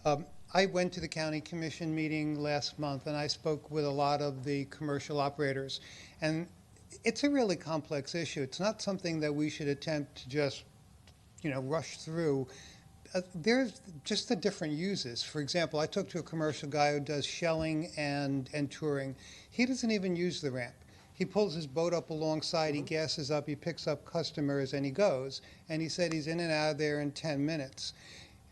I went to the county commission meeting last month and I spoke with a lot of the commercial operators. And it's a really complex issue. It's not something that we should attempt to just, rush through. There's just the different uses. For example, I talked to a commercial guy who does shelling and touring. He doesn't even use the ramp. He pulls his boat up alongside, he gasses up, he picks up customers, and he goes. And he said he's in and out of there in 10 minutes.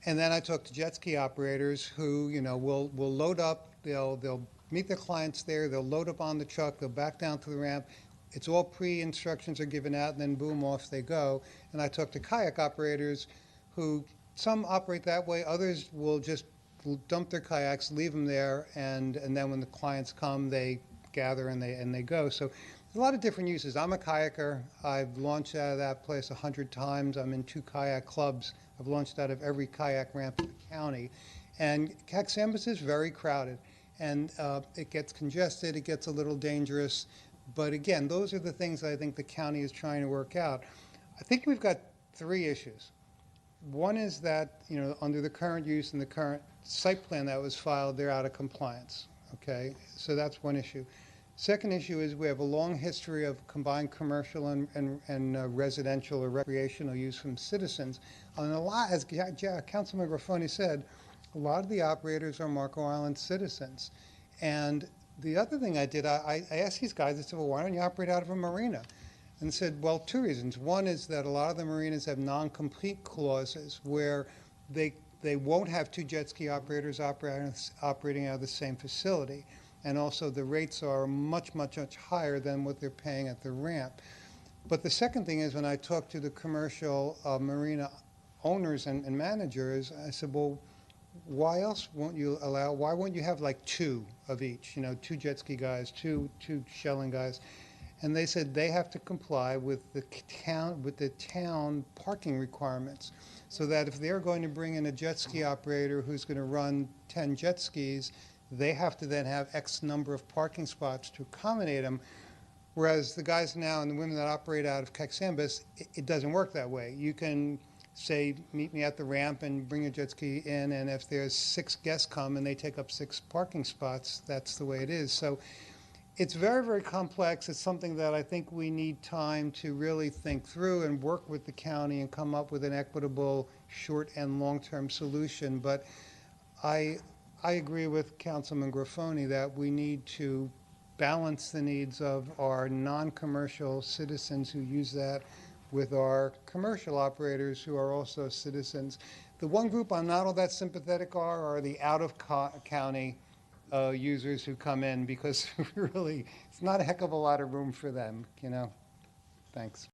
And then I talk to jet ski operators who, will load up. They'll meet their clients there. They'll load up on the truck. They'll back down to the ramp. It's all pre-instructions are given out, and then boom, off they go. And I talk to kayak operators who some operate that way. Others will just dump their kayaks, leave them there, and then when the clients come, they gather and they go. So there's a lot of different uses. I'm a kayaker. I've launched out of that place 100 times. I'm in 2 kayak clubs. I've launched out of every kayak ramp in the county. And Caxambas is very crowded. And it gets congested, it gets a little dangerous. But again, those are the things I think the county is trying to work out. I think we've got 3 issues. One is that, under the current use and the current site plan that was filed, they're out of compliance. Okay, so that's one issue. Second issue is we have a long history of combined commercial and residential or recreational use from citizens. And a lot, as Councilman Grafoni said, a lot of the operators are Marco Island citizens. And the other thing I did, I asked these guys, I said, well, why don't you operate out of a marina? And said, well, 2 reasons. One is that a lot of the marinas have non-compete clauses where they won't have 2 jet ski operators operating out of the same facility. And also the rates are much, much, much higher than what they're paying at the ramp. But the second thing is when I talked to the commercial marina owners and managers, I said, well, why else won't you why won't you have like 2 of each, 2 jet ski guys, two shelling guys? And they said they have to comply with the town parking requirements. So that if they're going to bring in a jet ski operator who's going to run 10 jet skis, they have to then have X number of parking spots to accommodate them. Whereas the guys now and the women that operate out of Caxambas, it doesn't work that way. You can say, meet me at the ramp and bring a jet ski in, and if there's 6 guests come and they take up 6 parking spots, that's the way it is. So it's very, very complex. It's something that I think we need time to really think through and work with the county and come up with an equitable short and long-term solution. But I agree with Councilman Grafoni that we need to balance the needs of our non-commercial citizens who use that with our commercial operators who are also citizens. The one group I'm not all that sympathetic are the out-of-county users who come in, because really it's not a heck of a lot of room for them, Thanks.